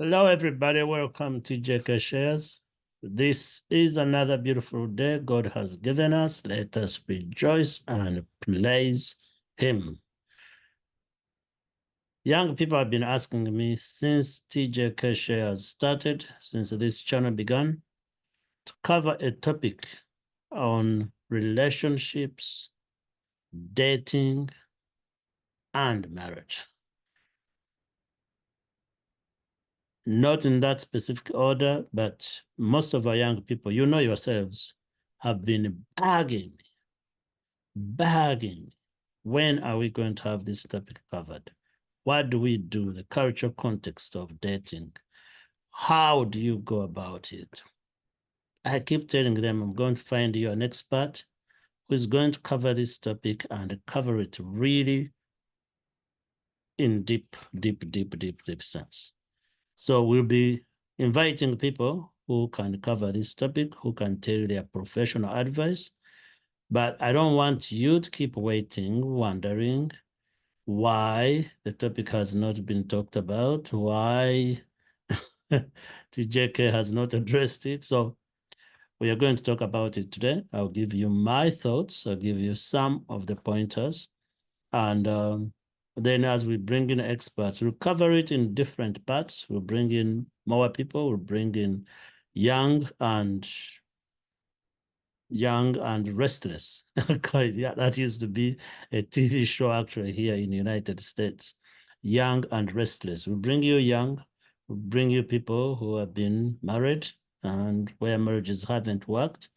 Hello, everybody. Welcome to JK Shares. This is another beautiful day God has given us. Let us rejoice and praise Him. Young people have been asking me since TJK Shares started, since this channel began, to cover a topic on relationships, dating, and marriage. Not in that specific order, but most of our young people, you know yourselves, have been begging. When are we going to have this topic covered? What do we do? The cultural context of dating. How do you go about it? I keep telling them I'm going to find you an expert who is going to cover this topic and cover it really in deep sense. So we'll be inviting people who can cover this topic, who can tell their professional advice. But I don't want you to keep waiting, wondering why the topic has not been talked about, why TJK has not addressed it. So we are going to talk about it today. I'll give you my thoughts. I'll give you some of the pointers. And then as we bring in experts, we'll cover it in different parts. We'll bring in more people. We'll bring in young and restless. Yeah, that used to be a TV show actually here in the United States. Young and restless. We'll bring you young. We'll bring you people who have been married and where marriages haven't worked.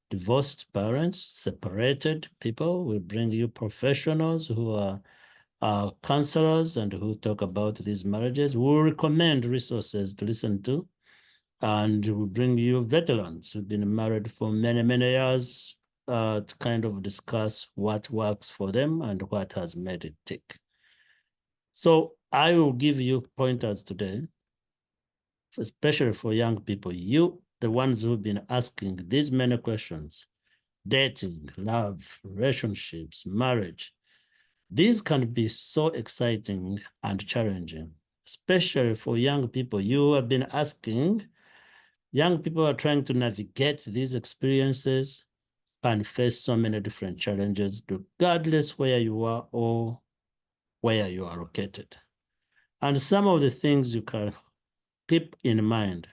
Divorced parents, separated people. We'll bring you professionals who are counselors and who talk about these marriages. We'll recommend resources to listen to, and we'll bring you veterans who've been married for many years to kind of discuss what works for them and what has made it tick. So I will give you pointers today, especially for young people, you, the ones who've been asking these many questions: dating, love, relationships, marriage. These can be so exciting and challenging, especially for young people. You have been asking, young people are trying to navigate these experiences and face so many different challenges, regardless where you are or where you are located. And some of the things you can keep in mind.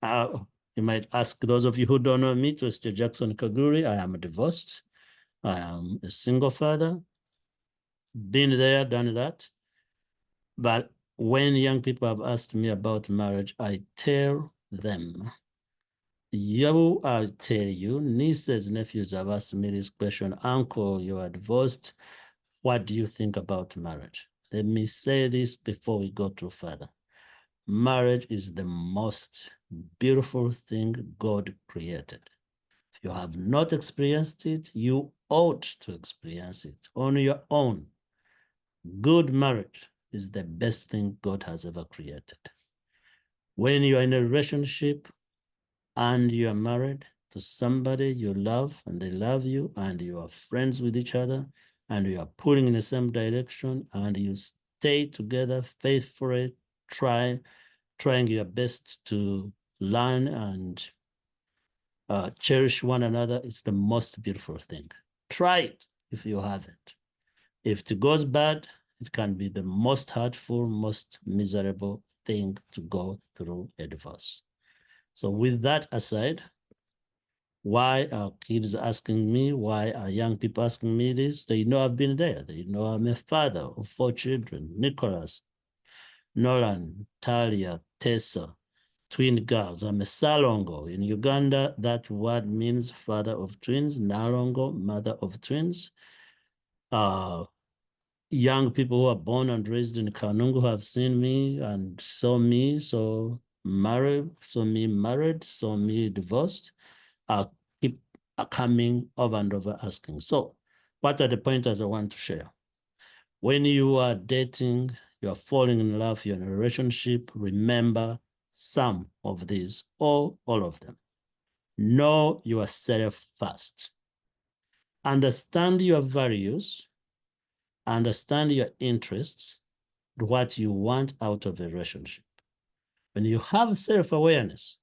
You might ask, those of you who don't know me, Mr. Jackson Kaguri, I am divorced. I am a single father. Been there, done that. But when young people have asked me about marriage, I tell them, I'll tell you, nieces, nephews have asked me this question: Uncle, you are divorced. What do you think about marriage? Let me say this before we go too further. Marriage is the most beautiful thing God created. If you have not experienced it, you ought to experience it on your own. Good marriage is the best thing God has ever created. When you are in a relationship and you are married to somebody you love and they love you and you are friends with each other and you are pulling in the same direction and you stay together faithfully, trying your best to learn and cherish one another, it's the most beautiful thing. Try it if you haven't. If it goes bad, it can be the most hurtful, most miserable thing to go through a divorce. So with that aside, why are kids asking me? Why are young people asking me this? They know I've been there. They know I'm a father of 4 children: Nicholas, Nolan, Talia, Tessa, twin girls. I'm a Salongo. In Uganda, that word means father of twins. Nalongo, mother of twins. Young people who are born and raised in Kanungu have seen me and saw me, married, saw me divorced, keep coming over and over asking. So what are the pointers I want to share? When you are dating, you are falling in love, you're in a relationship, remember some of these or all of them. Know yourself first. Understand your values, understand your interests, what you want out of a relationship. When you have self-awareness,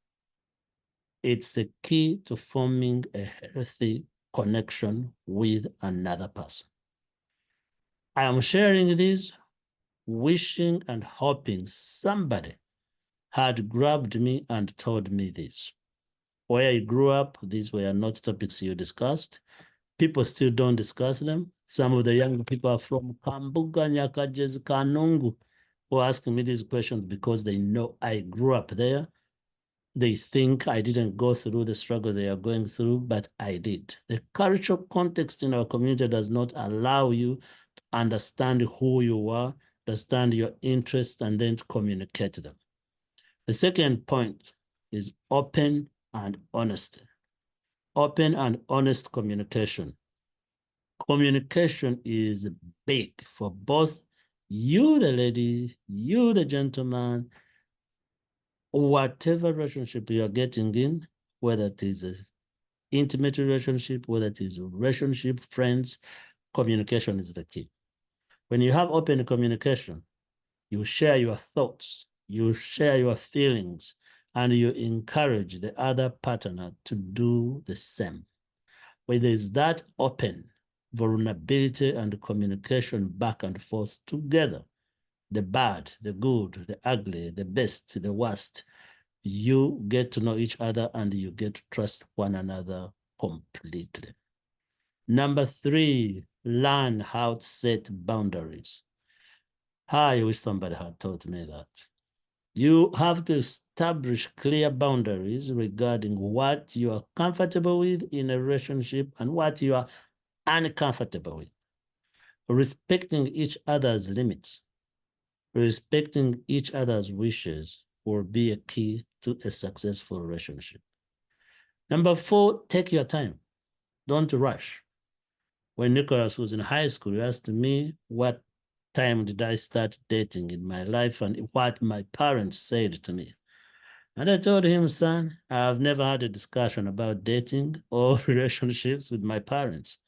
it's the key to forming a healthy connection with another person. I am sharing this, wishing and hoping somebody had grabbed me and told me this. Where I grew up, these were not topics you discussed. People still don't discuss them. Some of the young people are from Kambuga, Nyakajezi, Kanungu, who are asking me these questions because they know I grew up there. They think I didn't go through the struggle they are going through, but I did. The cultural context in our community does not allow you to understand who you are, understand your interests, and then to communicate them. The second point is open and honesty. Open and honest communication. Communication is big for both you, the lady, you, the gentleman, whatever relationship you are getting in, whether it is an intimate relationship, whether it is a relationship, friends, communication is the key. When you have open communication, you share your thoughts, you share your feelings, and you encourage the other partner to do the same. When there's that open vulnerability and communication back and forth together, the bad, the good, the ugly, the best, the worst, you get to know each other and you get to trust one another completely. Number 3, learn how to set boundaries. I wish somebody had taught me that. You have to establish clear boundaries regarding what you are comfortable with in a relationship and what you are uncomfortable with. Respecting each other's limits, respecting each other's wishes will be a key to a successful relationship. Number 4, take your time. Don't rush. When Nicholas was in high school, he asked me what time did I start dating in my life and what my parents said to me. And I told him, son, I've never had a discussion about dating or relationships with my parents.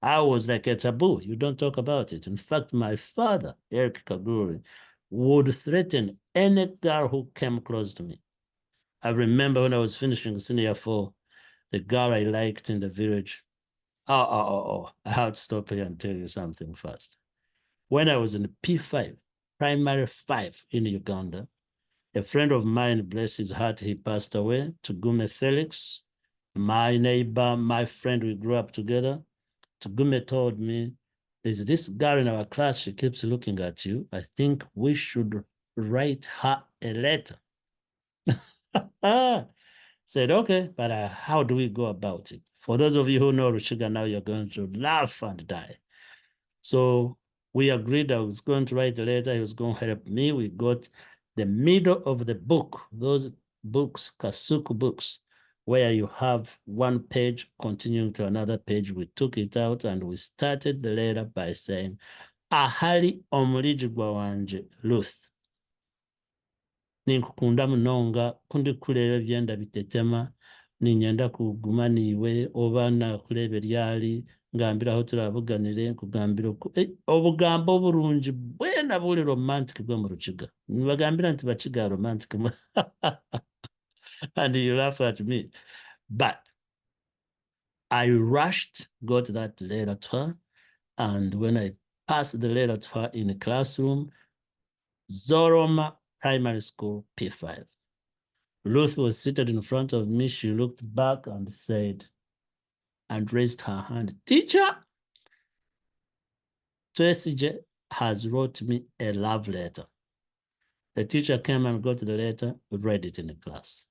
I was like a taboo. You don't talk about it. In fact, my father, Eric Kaguri, would threaten any girl who came close to me. I remember when I was finishing senior 4, the girl I liked in the village. Oh. I had to stop here and tell you something first. When I was in P5, primary 5 in Uganda, a friend of mine, bless his heart, he passed away, Tugume Felix, my neighbor, my friend, we grew up together. Tugume told me, there's this girl in our class, she keeps looking at you. I think we should write her a letter. Said, okay, but how do we go about it? For those of you who know Ruchiga now, you're going to laugh and die. So we agreed I was going to write a letter. He was going to help me. We got the middle of the book, those books, Kasuku books, where you have one page continuing to another page. We took it out and we started the letter by saying, ahali omulijigwa wanje Ruth. Ninkukunda munonga kundi kuleba byenda bitetema ninyenda kuguma niwe oba nakuleba lyali ngambiraho turabuganire nkugambira obugambo burungi bwena buli romantic bwe mu Rukiga nibagambira nti Bakiga romantic and you laugh at me, but I rushed, got that letter to her, and when I passed the letter to her in the classroom, Zoroma Primary School, P5. Ruth was seated in front of me. She looked back and said, and raised her hand, teacher, Tracy has wrote me a love letter. The teacher came and got the letter, read it in the class.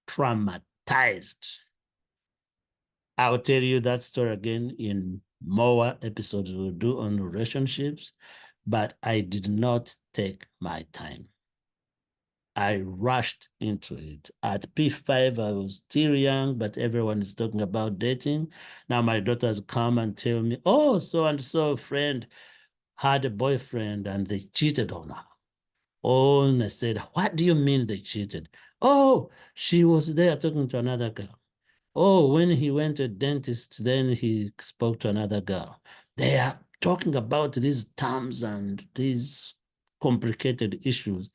Traumatized. I'll tell you that story again in more episodes we'll do on relationships, but I did not take my time. I rushed into it. At P5, I was still young, but everyone is talking about dating. Now my daughters come and tell me, oh, so-and-so friend had a boyfriend and they cheated on her. Oh, and I said, what do you mean they cheated? Oh, she was there talking to another girl. Oh, when he went to a dentist, then he spoke to another girl. They are talking about these terms and these complicated issues.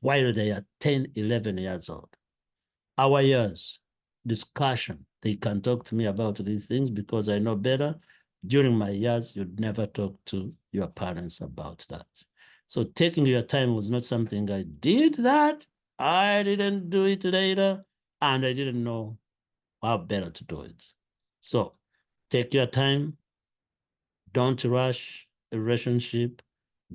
while they are 10, 11 years old. Our years, discussion, they can talk to me about these things because I know better. During my years, you'd never talk to your parents about that. So taking your time was not something I did that. I didn't do it later, and I didn't know how better to do it. So take your time. Don't rush a relationship.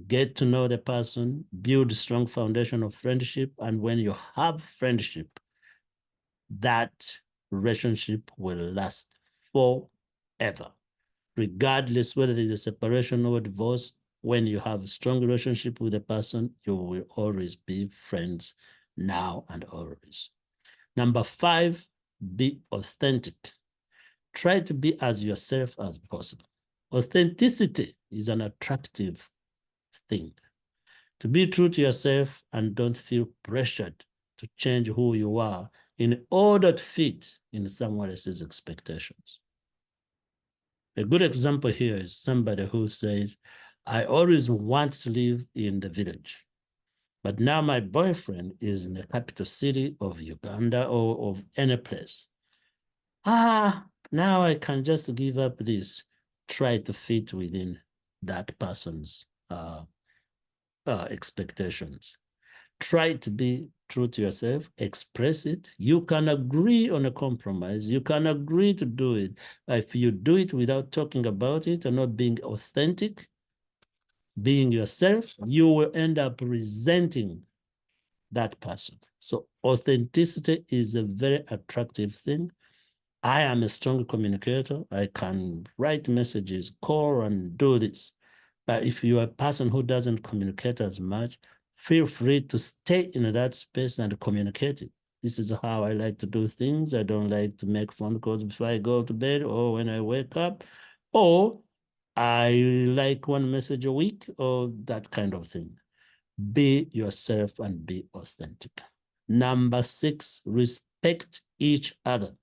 Get to know the person, build a strong foundation of friendship. And when you have friendship, that relationship will last forever, regardless whether there's a separation or a divorce. When you have a strong relationship with a person, you will always be friends now and always. Number 5, be authentic. Try to be as yourself as possible. Authenticity is an attractive thing. To be true to yourself and don't feel pressured to change who you are in order to fit in someone else's expectations. A good example here is somebody who says, I always want to live in the village, but now my boyfriend is in the capital city of Uganda or of any place. Now I can just give up this, try to fit within that person's expectations. Try to be true to yourself, express it. You can agree on a compromise. You can agree to do it. If you do it without talking about it or not being authentic, being yourself, you will end up resenting that person. So authenticity is a very attractive thing. I am a strong communicator. I can write messages, call, and do this. But if you're a person who doesn't communicate as much, feel free to stay in that space and communicate it. This is how I like to do things. I don't like to make phone calls before I go to bed or when I wake up, or I like one message a week or that kind of thing. Be yourself and be authentic. Number 6, respect each other.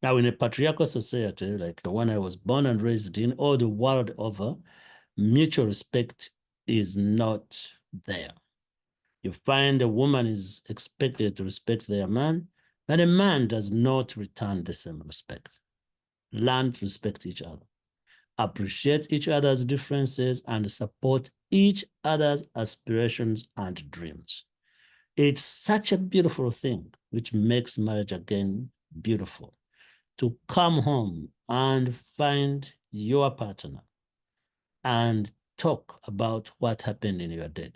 Now, in a patriarchal society like the one I was born and raised in, all the world over, mutual respect is not there. You find a woman is expected to respect their man, but a man does not return the same respect. Learn to respect each other, appreciate each other's differences, and support each other's aspirations and dreams. It's such a beautiful thing, which makes marriage again beautiful. To come home and find your partner and talk about what happened in your day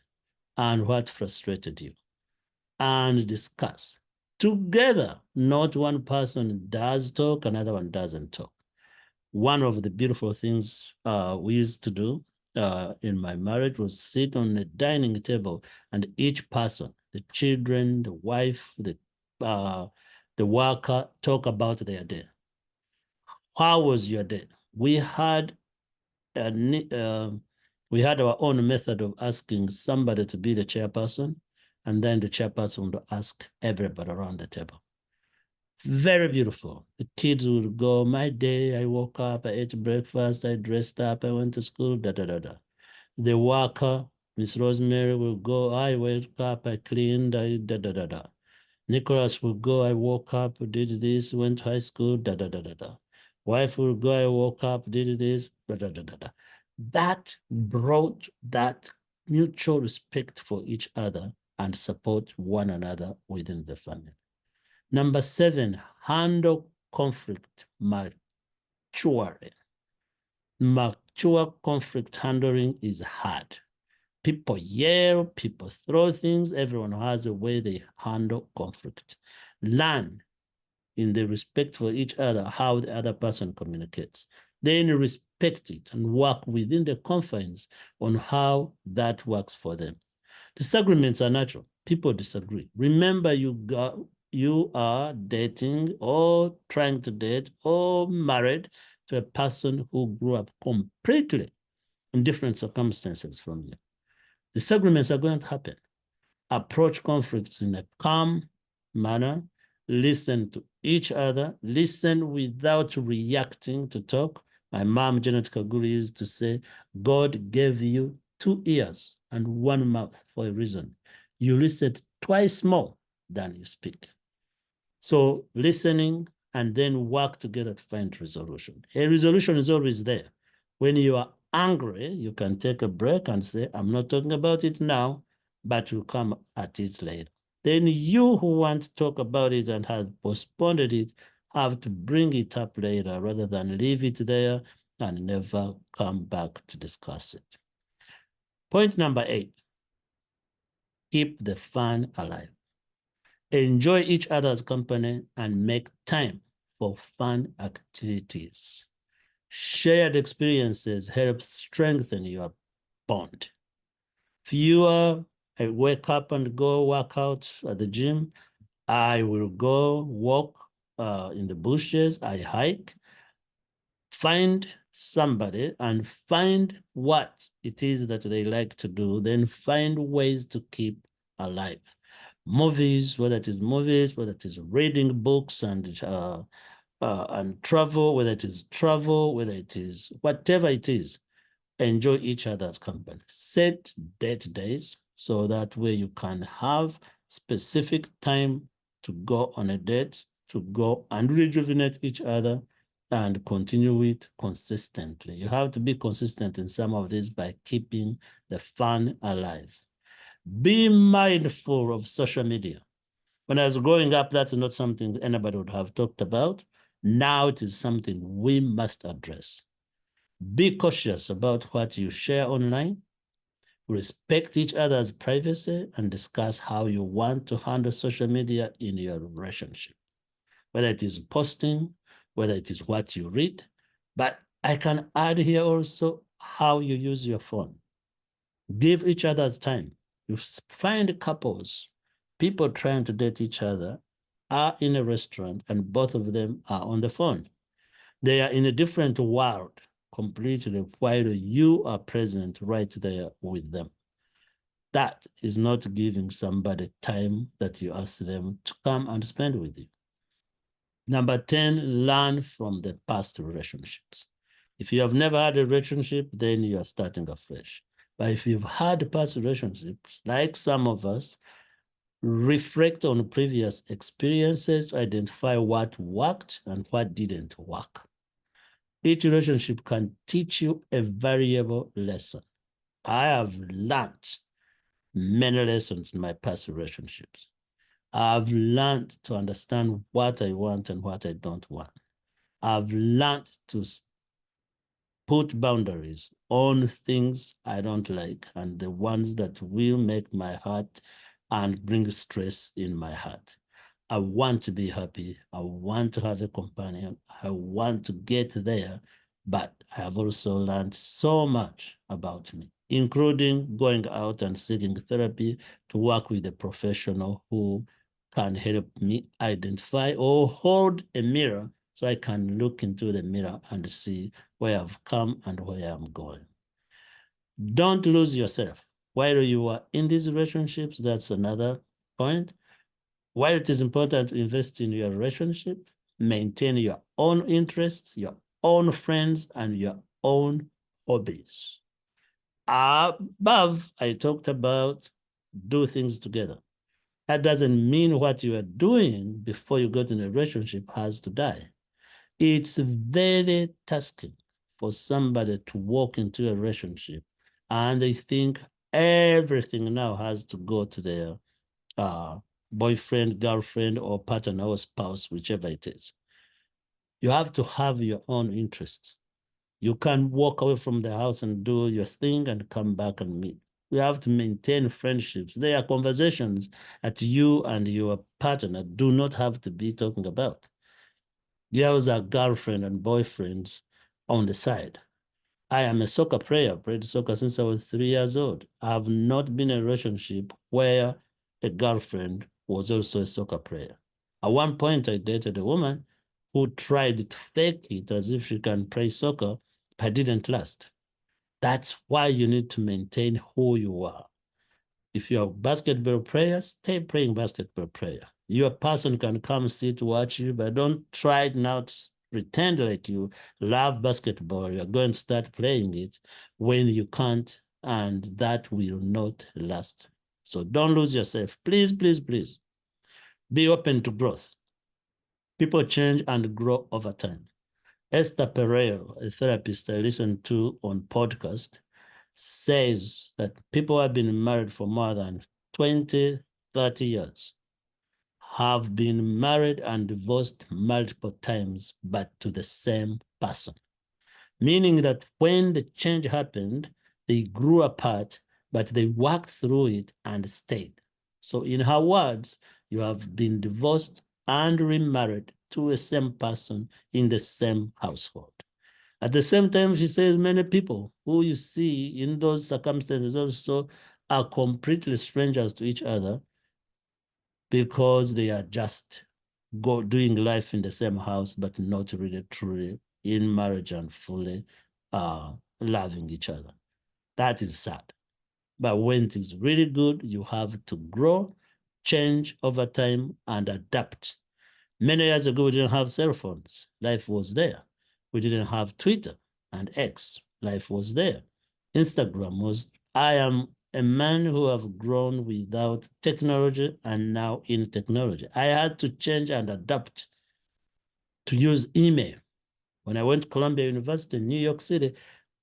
and what frustrated you and discuss together. Not one person does talk, another one doesn't talk. One of the beautiful things we used to do in my marriage was sit on the dining table and each person, the children, the wife, the worker, talk about their day. How was your day? Uh, we had our own method of asking somebody to be the chairperson, and then the chairperson would ask everybody around the table. Very beautiful. The kids would go, my day, I woke up, I ate breakfast, I dressed up, I went to school, da da da da. The worker, Miss Rosemary, will go, I woke up, I cleaned, I da da da da. Nicholas will go, I woke up, did this, went to high school, da da da da da. Wife will go, I woke up, did this, da da da da da. That brought that mutual respect for each other and support one another within the family. Number 7, handle conflict maturely. Mature conflict handling is hard. People yell, people throw things, everyone has a way they handle conflict. Learn in the respect for each other how the other person communicates. Then respect it and work within the confines on how that works for them. Disagreements are natural. People disagree. Remember, you are dating or trying to date or married to a person who grew up completely in different circumstances from you. Disagreements are going to happen. Approach conflicts in a calm manner. Listen to each other. Listen without reacting to talk. My mom, Janet Kaguri, used to say, God gave you 2 ears and 1 mouth for a reason. you listen twice more than you speak. So listening and then work together to find resolution. A resolution is always there. When you are angry, you can take a break and say, I'm not talking about it now, but we'll come at it later. Then you who want to talk about it and have postponed it have to bring it up later rather than leave it there and never come back to discuss it. Point number 8, keep the fun alive. Enjoy each other's company and make time for fun activities. Shared experiences help strengthen your bond. If you I wake up and go work out at the gym, I will go walk in the bushes, I hike, find somebody and find what it is that they like to do, then find ways to keep alive. Movies, whether it is movies, whether it is reading books and travel, whether it is travel, whether it is whatever it is, enjoy each other's company. Set date days so that way you can have specific time to go on a date, to go and rejuvenate each other and continue it consistently. You have to be consistent in some of this by keeping the fun alive. Be mindful of social media. When I was growing up, that's not something anybody would have talked about. Now it is something we must address. Be cautious about what you share online. Respect each other's privacy and discuss how you want to handle social media in your relationship, whether it is posting, whether it is what you read. But I can add here also how you use your phone. Give each other's time. You find couples, people trying to date each other, are in a restaurant and both of them are on the phone. They are in a different world completely while you are present right there with them. That is not giving somebody time that you ask them to come and spend with you. Number 10, learn from the past relationships. If you have never had a relationship, then you are starting afresh. But if you've had past relationships, like some of us, reflect on previous experiences to identify what worked and what didn't work. Each relationship can teach you a valuable lesson. I have learned many lessons in my past relationships. I've learned to understand what I want and what I don't want. I've learned to put boundaries on things I don't like and the ones that will make my heart and bring stress in my heart. I want to be happy. I want to have a companion. I want to get there, but I have also learned so much about me, including going out and seeking therapy to work with a professional who can help me identify or hold a mirror so I can look into the mirror and see where I've come and where I'm going. Don't lose yourself. While you are in these relationships, that's another point. While it is important to invest in your relationship, maintain your own interests, your own friends, and your own hobbies. Above, I talked about do things together. That doesn't mean what you are doing before you get in a relationship has to die. It's very tasking for somebody to walk into a relationship and they think everything now has to go to their boyfriend, girlfriend, or partner or spouse, whichever it is. You have to have your own interests. You can't walk away from the house and do your thing and come back and meet. You have to maintain friendships. There are conversations that you and your partner do not have to be talking about. Girls are girlfriend and boyfriends on the side. I am a soccer player, played soccer since I was 3 years old. I have not been in a relationship where a girlfriend was also a soccer player. At one point, I dated a woman who tried to fake it as if she can play soccer, but didn't last. That's why you need to maintain who you are. If you're a basketball player, stay playing basketball player. Your person can come sit, watch you, but don't try now to pretend like you love basketball. You're going to start playing it when you can't, and that will not last So don't lose yourself. Please, please, please. Be open to growth. People change and grow over time. Esther Pereiro, a therapist I listened to on podcast, says that people who have been married for more than 20, 30 years have been married and divorced multiple times, but to the same person. Meaning that when the change happened, they grew apart, but they worked through it and stayed. So in her words, you have been divorced and remarried to the same person in the same household. At the same time, she says many people who you see in those circumstances also are completely strangers to each other because they are just doing life in the same house, but not really truly in marriage and fully loving each other. That is sad. But when it is really good, you have to grow, change over time, and adapt. Many years ago, we didn't have cell phones. Life was there. We didn't have Twitter and X. Life was there. Instagram was. I am a man who have grown without technology and now in technology. I had to change and adapt to use email. When I went to Columbia University in New York City,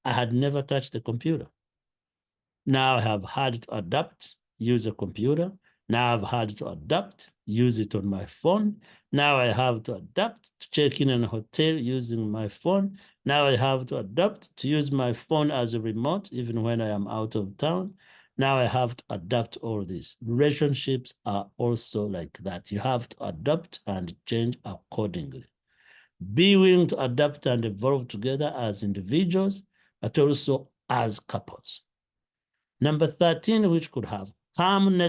I had never touched a computer. Now I have had to adapt, use a computer. Now I've had to adapt, use it on my phone. Now I have to adapt to check in a hotel using my phone. Now I have to adapt to use my phone as a remote, even when I am out of town. Now I have to adapt all this. Relationships are also like that. You have to adapt and change accordingly. Be willing to adapt and evolve together as individuals, but also as couples. Number 13, which could have calm.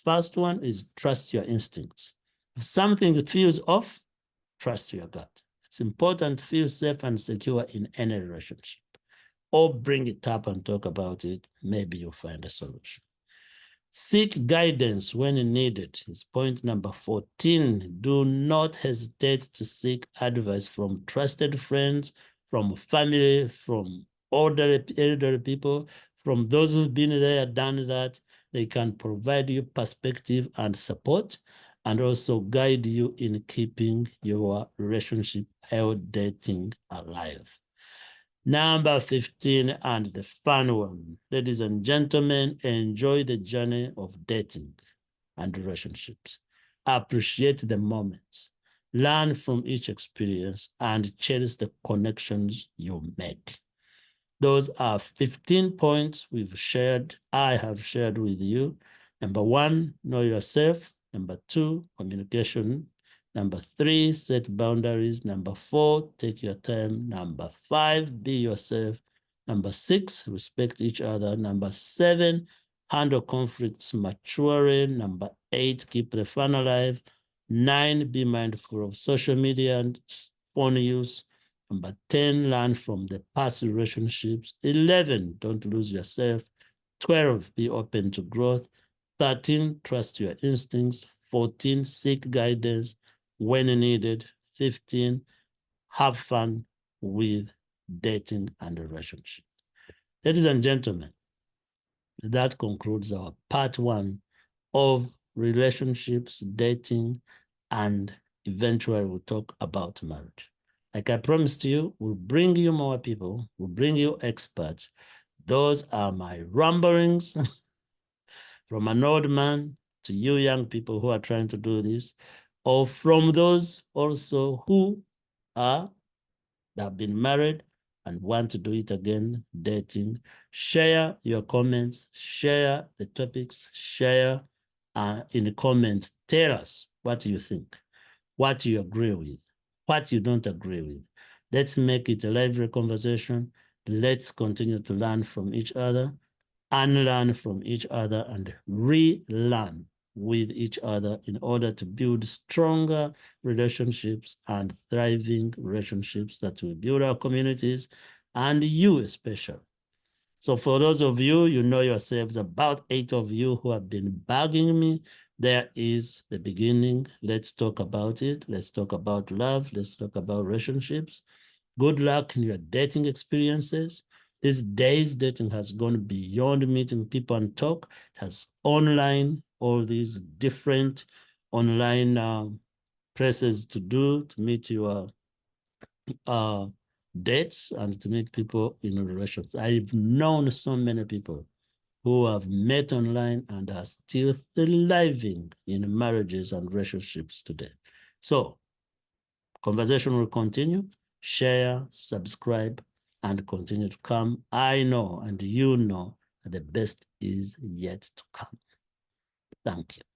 First one is trust your instincts. If something feels off, trust your gut. It's important to feel safe and secure in any relationship. Or bring it up and talk about it. Maybe you'll find a solution. Seek guidance when needed is point number 14. Do not hesitate to seek advice from trusted friends, from family, from elderly people, from those who've been there, done that. They can provide you perspective and support, and also guide you in keeping your relationship health dating alive. Number 15, and the fun one. Ladies and gentlemen, enjoy the journey of dating and relationships. Appreciate the moments. Learn from each experience and cherish the connections you make. Those are 15 points we've shared, I have shared with you. Number 1, know yourself. Number 2, communication. Number 3, set boundaries. Number 4, take your time. Number 5, be yourself. Number 6, respect each other. Number 7, handle conflicts maturely. Number 8, keep the fun alive. 9, be mindful of social media and phone use. Number 10, learn from the past relationships. 11, don't lose yourself. 12, be open to growth. 13, trust your instincts. 14, seek guidance when needed. 15, have fun with dating and relationship. Ladies and gentlemen, that concludes our part 1 of relationships, dating, and eventually we'll talk about marriage. Like I promised you, we'll bring you more people, we'll bring you experts. Those are my ramblings from an old man to you young people who are trying to do this, or from those also who have been married and want to do it again, dating. Share your comments, share the topics, share in the comments. Tell us what you think, what you agree with, what you don't agree with. Let's make it a lively conversation. Let's continue to learn from each other, unlearn from each other, and relearn with each other in order to build stronger relationships and thriving relationships that will build our communities and you especially. So for those of you, you know yourselves, about 8 of you who have been bugging me, there is the beginning. Let's talk about it. Let's talk about love. Let's talk about relationships. Good luck in your dating experiences. These days, dating has gone beyond meeting people and talk. It has online, all these different online places to meet your dates and to meet people in relationships. I've known so many people who have met online and are still thriving in marriages and relationships today. So conversation will continue. Share, subscribe, and continue to come. I know, and you know, that the best is yet to come. Thank you.